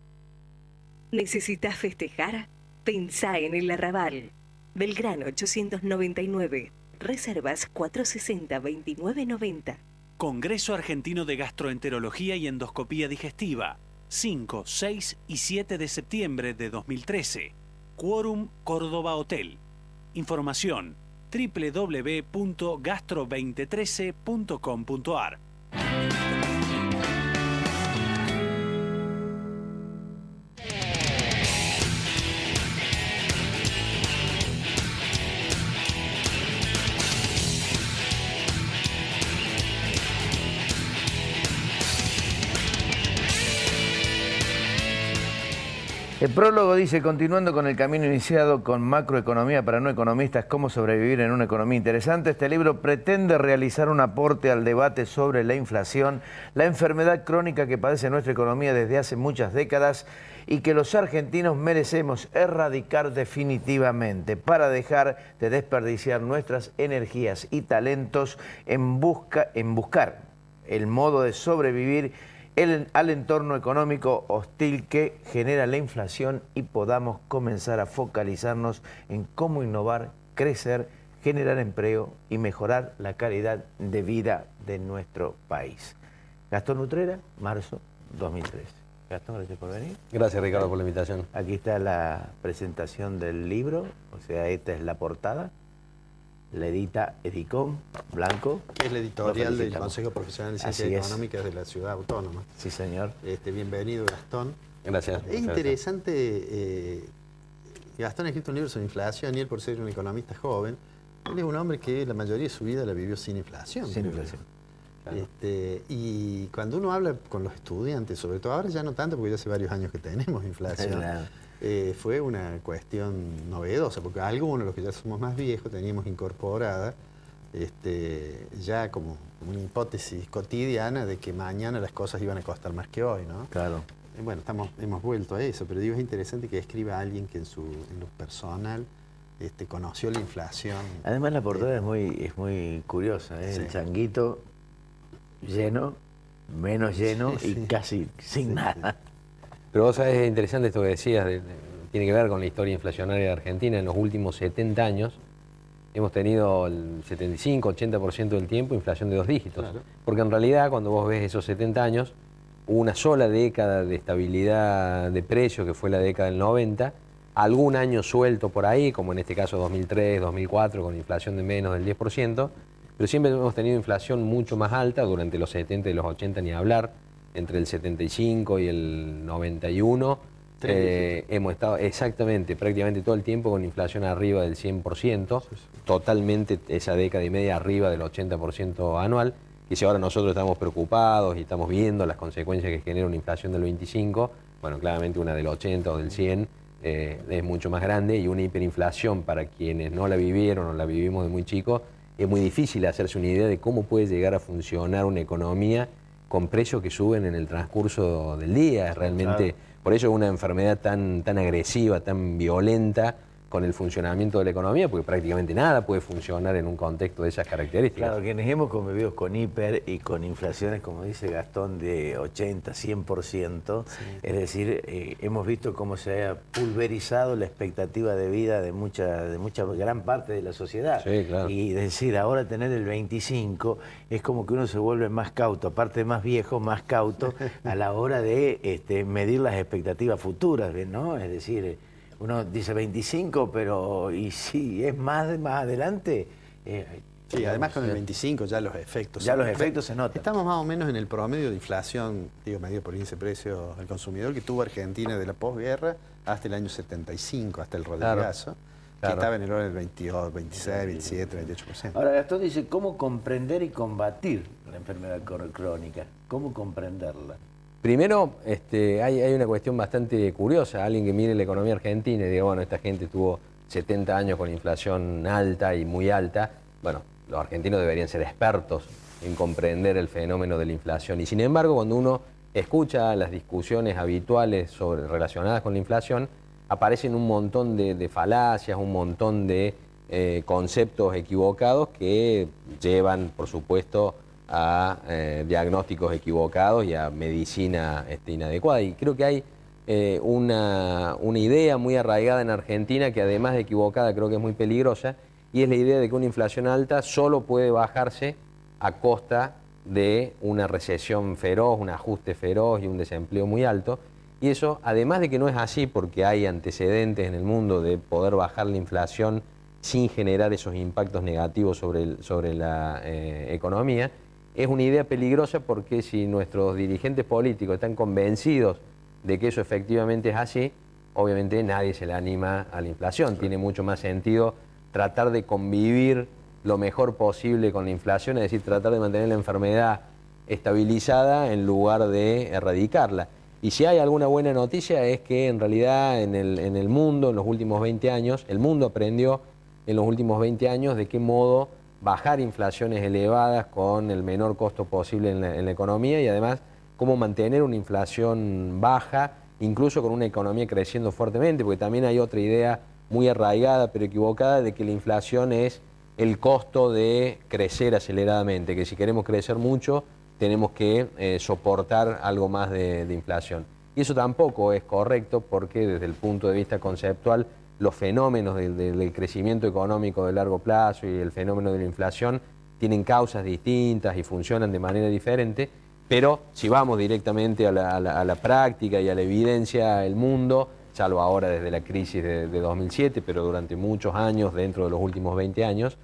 ¿Necesitas festejar? Pensá en el Arrabal. Belgrano 899. Reservas 460-2990. Congreso Argentino de Gastroenterología y Endoscopía Digestiva. 5, 6 y 7 de septiembre de 2013. Quórum Córdoba Hotel. Información www.gastro2013.com.ar. El prólogo dice, continuando con el camino iniciado con Macroeconomía para no economistas, cómo sobrevivir en una economía interesante, este libro pretende realizar un aporte al debate sobre la inflación, la enfermedad crónica que padece nuestra economía desde hace muchas décadas y que los argentinos merecemos erradicar definitivamente para dejar de desperdiciar nuestras energías y talentos en buscar el modo de sobrevivir al entorno económico hostil que genera la inflación y podamos comenzar a focalizarnos en cómo innovar, crecer, generar empleo y mejorar la calidad de vida de nuestro país. Gastón Utrera, marzo 2013. Gastón, gracias por venir. Gracias, Ricardo, por la invitación. Aquí está la presentación del libro, o sea, esta es la portada. La edita Edicom, Blanco. Que es la editorial del Consejo Profesional de Ciencias Económicas de la Ciudad Autónoma. Sí, señor. Bienvenido, Gastón. Gracias. Es interesante, Gastón ha escrito un libro sobre inflación y él, por ser un economista joven, él es un hombre que la mayoría de su vida la vivió sin inflación. Sin inflación. Claro. Y cuando uno habla con los estudiantes, sobre todo ahora ya no tanto, porque ya hace varios años que tenemos inflación, Claro. Fue una cuestión novedosa, porque algunos, los que ya somos más viejos, teníamos incorporada ya como una hipótesis cotidiana de que mañana las cosas iban a costar más que hoy, ¿no? Claro. Bueno, hemos vuelto a eso, pero digo, es interesante que escriba alguien que en lo personal conoció la inflación. Además la portada es muy curiosa, ¿eh? Sí. El changuito lleno, menos lleno y casi sin nada. Pero vos sabés, es interesante esto que decías, tiene que ver con la historia inflacionaria de Argentina. En los últimos 70 años hemos tenido el 75-80% del tiempo inflación de 2 dígitos. Claro. Porque en realidad cuando vos ves esos 70 años, hubo una sola década de estabilidad de precios, que fue la década del 90, algún año suelto por ahí, como en este caso 2003, 2004, con inflación de menos del 10%, pero siempre hemos tenido inflación mucho más alta durante los 70 y los 80, ni hablar. Entre el 75 y el 91 hemos estado exactamente, prácticamente todo el tiempo con inflación arriba del 100%, totalmente esa década y media arriba del 80% anual, que si ahora nosotros estamos preocupados y estamos viendo las consecuencias que genera una inflación del 25, bueno, claramente una del 80 o del 100 es mucho más grande, y una hiperinflación para quienes no la vivieron o la vivimos de muy chicos, es muy difícil hacerse una idea de cómo puede llegar a funcionar una economía con precios que suben en el transcurso del día. Realmente, claro. Por eso es una enfermedad tan agresiva, tan violenta con el funcionamiento de la economía, porque prácticamente nada puede funcionar en un contexto de esas características. Claro, quienes hemos convivido con hiper y con inflaciones, como dice Gastón, de 80, 100%, sí. Es decir, hemos visto cómo se ha pulverizado la expectativa de vida de mucha gran parte de la sociedad. Sí, claro. Y decir, ahora tener el 25 es como que uno se vuelve más cauto, aparte de más viejo, más cauto a la hora de medir las expectativas futuras, ¿no? Es decir, uno dice 25, pero y si es más adelante, Sí, además con el 25 ya los efectos. Ya los efectos se notan. Estamos más o menos en el promedio de inflación, digo, medido por índice de precios al consumidor que tuvo Argentina de la posguerra hasta el año 75, hasta el Rodrigazo, que estaba en el orden del 22, 26, 27, 28%. Ahora, Gastón dice, ¿cómo comprender y combatir la enfermedad crónica? ¿Cómo comprenderla? Primero, hay una cuestión bastante curiosa. Alguien que mire la economía argentina y diga, bueno, esta gente tuvo 70 años con inflación alta y muy alta. Bueno, los argentinos deberían ser expertos en comprender el fenómeno de la inflación. Y sin embargo, cuando uno escucha las discusiones habituales relacionadas con la inflación, aparecen un montón de falacias, un montón de conceptos equivocados que llevan, por supuesto, a diagnósticos equivocados y a medicina inadecuada. Y creo que hay una idea muy arraigada en Argentina que, además de equivocada, creo que es muy peligrosa, y es la idea de que una inflación alta solo puede bajarse a costa de una recesión feroz, un ajuste feroz y un desempleo muy alto. Y eso, además de que no es así, porque hay antecedentes en el mundo de poder bajar la inflación sin generar esos impactos negativos sobre la economía, es una idea peligrosa porque si nuestros dirigentes políticos están convencidos de que eso efectivamente es así, obviamente nadie se le anima a la inflación. Tiene mucho más sentido tratar de convivir lo mejor posible con la inflación, es decir, tratar de mantener la enfermedad estabilizada en lugar de erradicarla. Y si hay alguna buena noticia es que en realidad en el mundo, en los últimos 20 años, el mundo aprendió en los últimos 20 años de qué modo bajar inflaciones elevadas con el menor costo posible en la economía y además cómo mantener una inflación baja, incluso con una economía creciendo fuertemente, porque también hay otra idea muy arraigada pero equivocada de que la inflación es el costo de crecer aceleradamente, que si queremos crecer mucho tenemos que soportar algo más de inflación. Y eso tampoco es correcto porque desde el punto de vista conceptual los fenómenos del crecimiento económico de largo plazo y el fenómeno de la inflación tienen causas distintas y funcionan de manera diferente, pero si vamos directamente a la práctica y a la evidencia, el mundo, salvo ahora desde la crisis de 2007, pero durante muchos años, dentro de los últimos 20 años,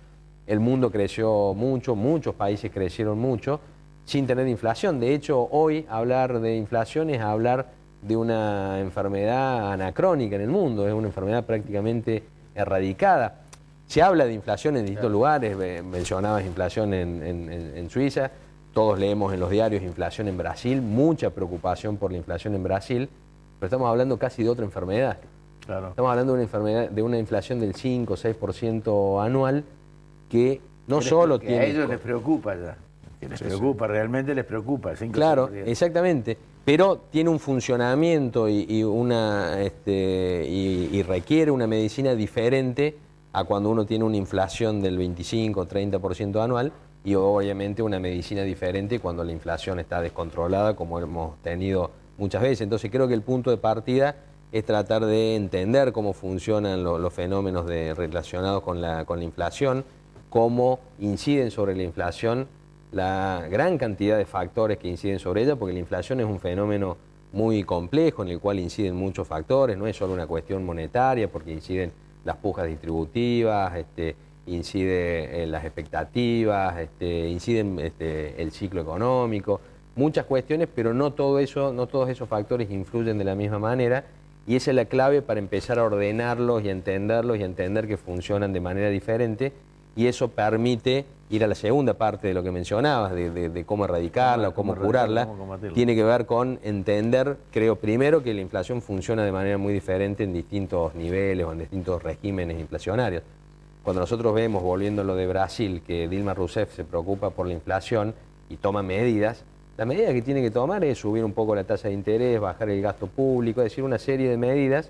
el mundo creció mucho, muchos países crecieron mucho, sin tener inflación. De hecho, hoy hablar de inflación es hablar de una enfermedad anacrónica en el mundo, es una enfermedad prácticamente erradicada. Se habla de inflación en distintos lugares, mencionabas inflación en Suiza, todos leemos en los diarios inflación en Brasil, mucha preocupación por la inflación en Brasil, pero estamos hablando casi de otra enfermedad. Claro. Estamos hablando de una enfermedad, de una inflación del 5 o 6% anual que no solo tiene... A ellos les preocupa ya. Les preocupa, realmente les preocupa. Claro, exactamente. Pero tiene un funcionamiento y requiere una medicina diferente a cuando uno tiene una inflación del 25 o 30% anual y obviamente una medicina diferente cuando la inflación está descontrolada, como hemos tenido muchas veces. Entonces creo que el punto de partida es tratar de entender cómo funcionan los fenómenos relacionados con la inflación, cómo inciden sobre la inflación la gran cantidad de factores que inciden sobre ella, porque la inflación es un fenómeno muy complejo en el cual inciden muchos factores, no es solo una cuestión monetaria, porque inciden las pujas distributivas, incide las expectativas, inciden el ciclo económico, muchas cuestiones, pero no todos esos factores influyen de la misma manera, y esa es la clave para empezar a ordenarlos y a entender que funcionan de manera diferente, y eso permite ir a la segunda parte de lo que mencionabas, de cómo erradicarla o cómo curarla. Tiene que ver con entender, creo, primero que la inflación funciona de manera muy diferente en distintos niveles o en distintos regímenes inflacionarios. Cuando nosotros vemos, volviendo a lo de Brasil, que Dilma Rousseff se preocupa por la inflación y toma medidas, la medida que tiene que tomar es subir un poco la tasa de interés, bajar el gasto público, es decir, una serie de medidas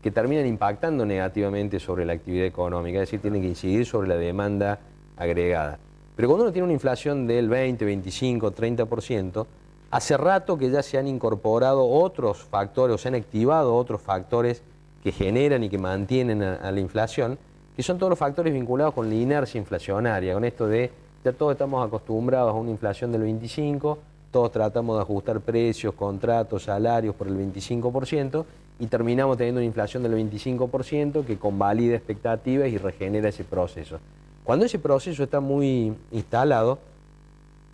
que terminan impactando negativamente sobre la actividad económica, es decir, tienen que incidir sobre la demanda agregada. Pero cuando uno tiene una inflación del 20, 25, 30%, hace rato que ya se han incorporado otros factores, o se han activado otros factores que generan y que mantienen a la inflación, que son todos los factores vinculados con la inercia inflacionaria, con esto de ya todos estamos acostumbrados a una inflación del 25%, todos tratamos de ajustar precios, contratos, salarios por el 25%, y terminamos teniendo una inflación del 25% que convalida expectativas y regenera ese proceso. Cuando ese proceso está muy instalado,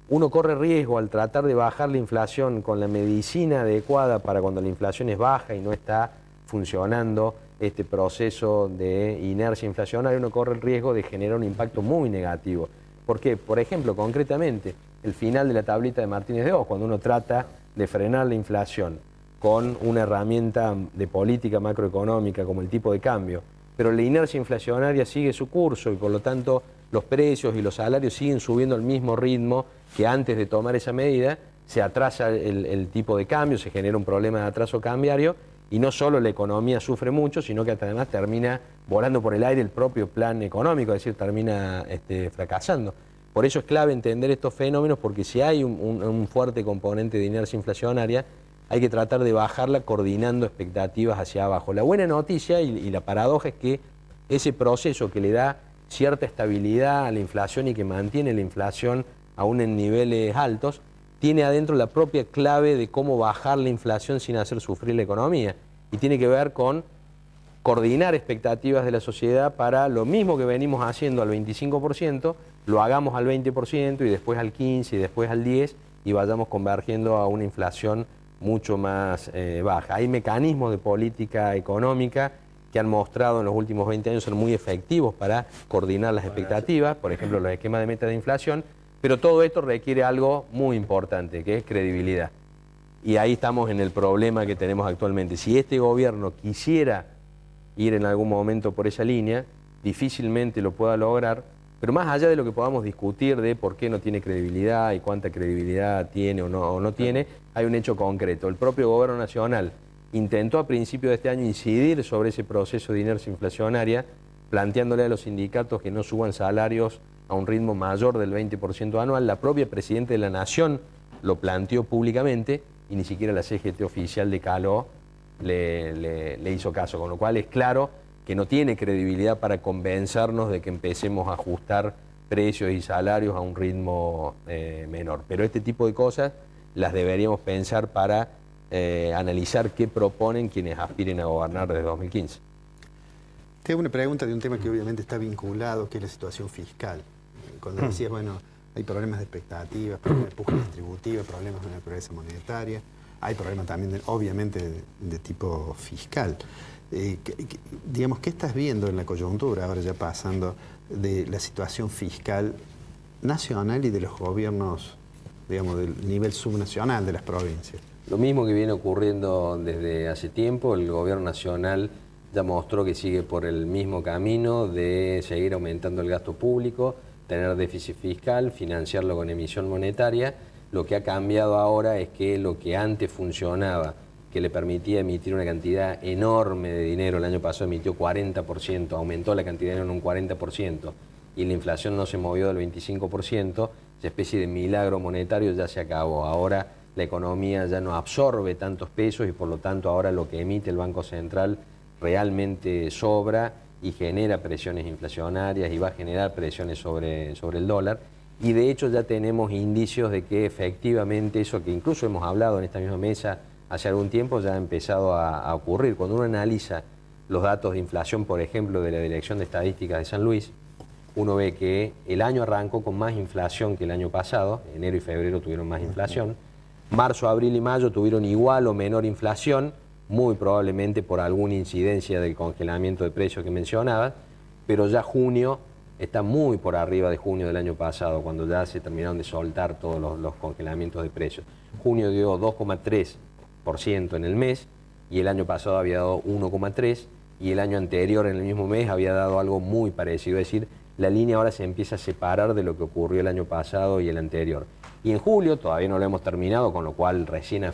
uno corre riesgo al tratar de bajar la inflación con la medicina adecuada para cuando la inflación es baja y no está funcionando este proceso de inercia inflacionaria, uno corre el riesgo de generar un impacto muy negativo. ¿Por qué? Por ejemplo, concretamente, el final de la tablita de Martínez de Hoz, cuando uno trata de frenar la inflación con una herramienta de política macroeconómica como el tipo de cambio, pero la inercia inflacionaria sigue su curso y por lo tanto los precios y los salarios siguen subiendo al mismo ritmo que antes de tomar esa medida, se atrasa el tipo de cambio, se genera un problema de atraso cambiario y no solo la economía sufre mucho, sino que además termina volando por el aire el propio plan económico, es decir, termina fracasando. Por eso es clave entender estos fenómenos, porque si hay un fuerte componente de inercia inflacionaria, hay que tratar de bajarla coordinando expectativas hacia abajo. La buena noticia y la paradoja es que ese proceso que le da cierta estabilidad a la inflación y que mantiene la inflación aún en niveles altos, tiene adentro la propia clave de cómo bajar la inflación sin hacer sufrir la economía. Y tiene que ver con coordinar expectativas de la sociedad para lo mismo que venimos haciendo al 25%, lo hagamos al 20% y después al 15% y después al 10% y vayamos convergiendo a una inflación mucho más baja. Hay mecanismos de política económica que han mostrado en los últimos 20 años ser muy efectivos para coordinar las expectativas, por ejemplo los esquemas de meta de inflación, pero todo esto requiere algo muy importante, que es credibilidad. Y ahí estamos en el problema que tenemos actualmente. Si este gobierno quisiera ir en algún momento por esa línea, difícilmente lo pueda lograr, pero más allá de lo que podamos discutir de por qué no tiene credibilidad y cuánta credibilidad tiene o no tiene, hay un hecho concreto. El propio gobierno nacional intentó a principios de este año incidir sobre ese proceso de inercia inflacionaria, planteándole a los sindicatos que no suban salarios a un ritmo mayor del 20% anual. La propia Presidenta de la Nación lo planteó públicamente y ni siquiera la CGT oficial de Caló le hizo caso, con lo cual es claro que no tiene credibilidad para convencernos de que empecemos a ajustar precios y salarios a un ritmo menor. Pero este tipo de cosas las deberíamos pensar para analizar qué proponen quienes aspiren a gobernar desde 2015. Te hago una pregunta de un tema que obviamente está vinculado, que es la situación fiscal. Cuando decías, bueno, hay problemas de expectativas, problemas de puja distributiva, problemas de naturaleza monetaria, hay problemas también, obviamente, de tipo fiscal. Digamos, ¿qué estás viendo en la coyuntura, ahora ya pasando, de la situación fiscal nacional y de los gobiernos, digamos, del nivel subnacional de las provincias? Lo mismo que viene ocurriendo desde hace tiempo, el gobierno nacional ya mostró que sigue por el mismo camino de seguir aumentando el gasto público, tener déficit fiscal, financiarlo con emisión monetaria. Lo que ha cambiado ahora es que lo que antes funcionaba, que le permitía emitir una cantidad enorme de dinero, el año pasado emitió 40%, aumentó la cantidad de dinero en un 40%, y la inflación no se movió del 25%, esa especie de milagro monetario ya se acabó. Ahora la economía ya no absorbe tantos pesos y por lo tanto ahora lo que emite el Banco Central realmente sobra y genera presiones inflacionarias y va a generar presiones sobre el dólar. Y de hecho ya tenemos indicios de que efectivamente eso que incluso hemos hablado en esta misma mesa hace algún tiempo ya ha empezado a ocurrir. Cuando uno analiza los datos de inflación, por ejemplo, de la Dirección de Estadísticas de San Luis, uno ve que el año arrancó con más inflación que el año pasado, enero y febrero tuvieron más inflación, marzo, abril y mayo tuvieron igual o menor inflación, muy probablemente por alguna incidencia del congelamiento de precios que mencionaba, pero ya junio está muy por arriba de junio del año pasado, cuando ya se terminaron de soltar todos los congelamientos de precios. Junio dio 2,3% en el mes y el año pasado había dado 1,3% y el año anterior en el mismo mes había dado algo muy parecido, es decir, la línea ahora se empieza a separar de lo que ocurrió el año pasado y el anterior. Y en julio todavía no lo hemos terminado, con lo cual recién el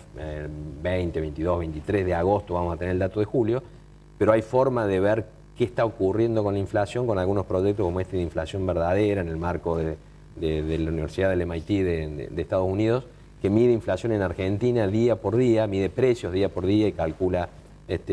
20, 22, 23 de agosto vamos a tener el dato de julio, pero hay forma de ver qué está ocurriendo con la inflación, con algunos proyectos como este de inflación verdadera en el marco de la Universidad del MIT de Estados Unidos, que mide inflación en Argentina día por día, mide precios día por día y calcula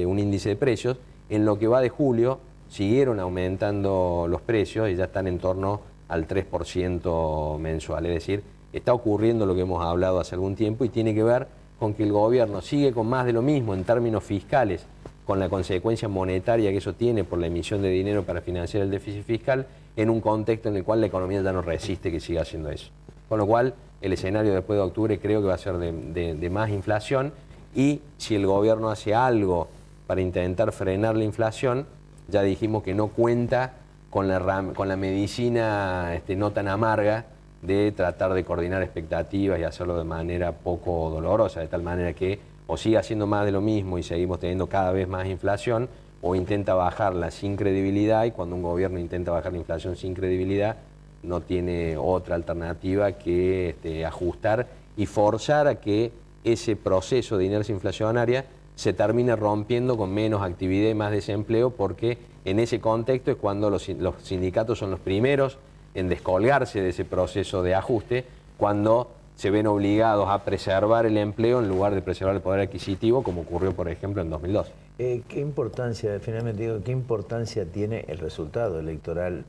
un índice de precios. En lo que va de julio siguieron aumentando los precios y ya están en torno al 3% mensual, es decir, está ocurriendo lo que hemos hablado hace algún tiempo y tiene que ver con que el gobierno sigue con más de lo mismo en términos fiscales, con la consecuencia monetaria que eso tiene por la emisión de dinero para financiar el déficit fiscal, en un contexto en el cual la economía ya no resiste que siga haciendo eso. Con lo cual, el escenario después de octubre creo que va a ser de más inflación, y si el gobierno hace algo para intentar frenar la inflación, ya dijimos que no cuenta con la medicina no tan amarga de tratar de coordinar expectativas y hacerlo de manera poco dolorosa, de tal manera que o sigue haciendo más de lo mismo y seguimos teniendo cada vez más inflación, o intenta bajarla sin credibilidad, y cuando un gobierno intenta bajar la inflación sin credibilidad, no tiene otra alternativa que ajustar y forzar a que ese proceso de inercia inflacionaria se termine rompiendo con menos actividad y más desempleo, porque en ese contexto es cuando los sindicatos son los primeros en descolgarse de ese proceso de ajuste, cuando se ven obligados a preservar el empleo en lugar de preservar el poder adquisitivo, como ocurrió, por ejemplo, en 2002. ¿Qué importancia, finalmente digo, qué importancia tiene el resultado electoral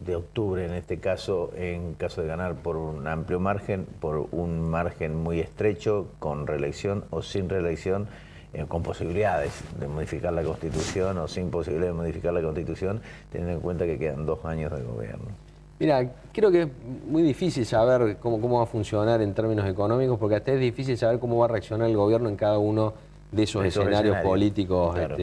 de octubre, en este caso, en caso de ganar por un amplio margen, por un margen muy estrecho, con reelección o sin reelección, con posibilidades de modificar la Constitución o sin posibilidad de modificar la Constitución, teniendo en cuenta que quedan 2 años de gobierno? Mira, creo que es muy difícil saber cómo va a funcionar en términos económicos, porque hasta es difícil saber cómo va a reaccionar el gobierno en cada uno de esos escenarios políticos, claro,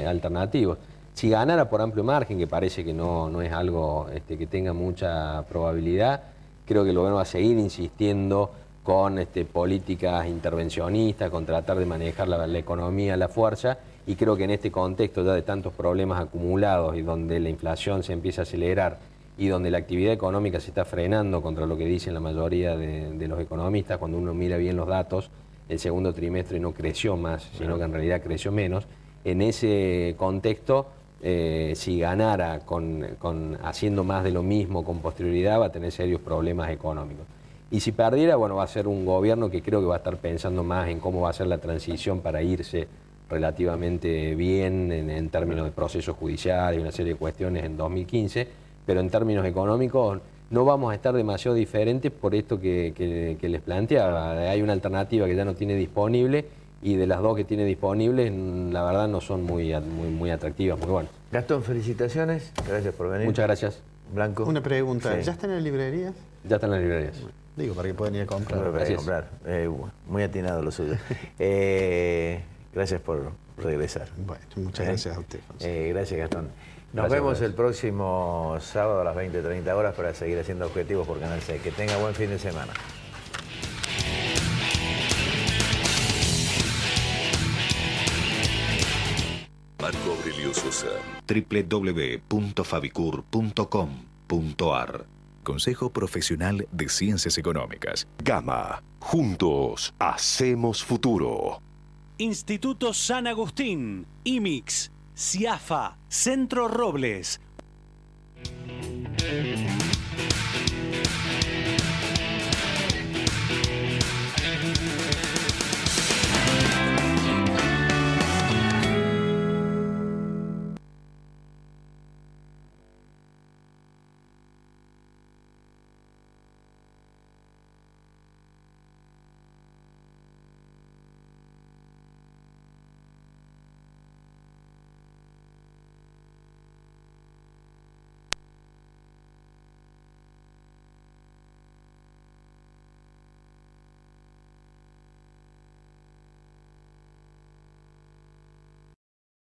alternativos. Si ganara por amplio margen, que parece que no es algo que tenga mucha probabilidad, creo que el gobierno va a seguir insistiendo con políticas intervencionistas, con tratar de manejar la economía a la fuerza, y creo que en este contexto ya de tantos problemas acumulados y donde la inflación se empieza a acelerar y donde la actividad económica se está frenando contra lo que dicen la mayoría de los economistas, cuando uno mira bien los datos, el segundo trimestre no creció más, sino que en realidad creció menos. En ese contexto, si ganara haciendo más de lo mismo con posterioridad, va a tener serios problemas económicos. Y si perdiera, bueno, va a ser un gobierno que creo que va a estar pensando más en cómo va a ser la transición para irse relativamente bien en términos de procesos judiciales y una serie de cuestiones en 2015, pero en términos económicos no vamos a estar demasiado diferentes por esto que les planteaba. Hay una alternativa que ya no tiene disponible, y de las dos que tiene disponibles, la verdad no son muy atractivas, muy buenas. Gastón, felicitaciones, gracias por venir. Muchas gracias. Blanco. Una pregunta, Sí. ¿ya están en las librerías? Ya están en las librerías. Digo, para que puedan ir a comprar. Para ir a comprar. Muy atinado lo suyo. Gracias por regresar. Bueno, muchas gracias a usted. Gracias, Gastón. Nos Gracias, vemos gracias. el próximo sábado a las 20:30 horas para seguir haciendo objetivos por Canal 6. Que tenga buen fin de semana. Marco Aurelio Sosa. www.fabicur.com.ar. Consejo Profesional de Ciencias Económicas. Gama. Juntos hacemos futuro. Instituto San Agustín, IMIX, CIAFA, Centro Robles.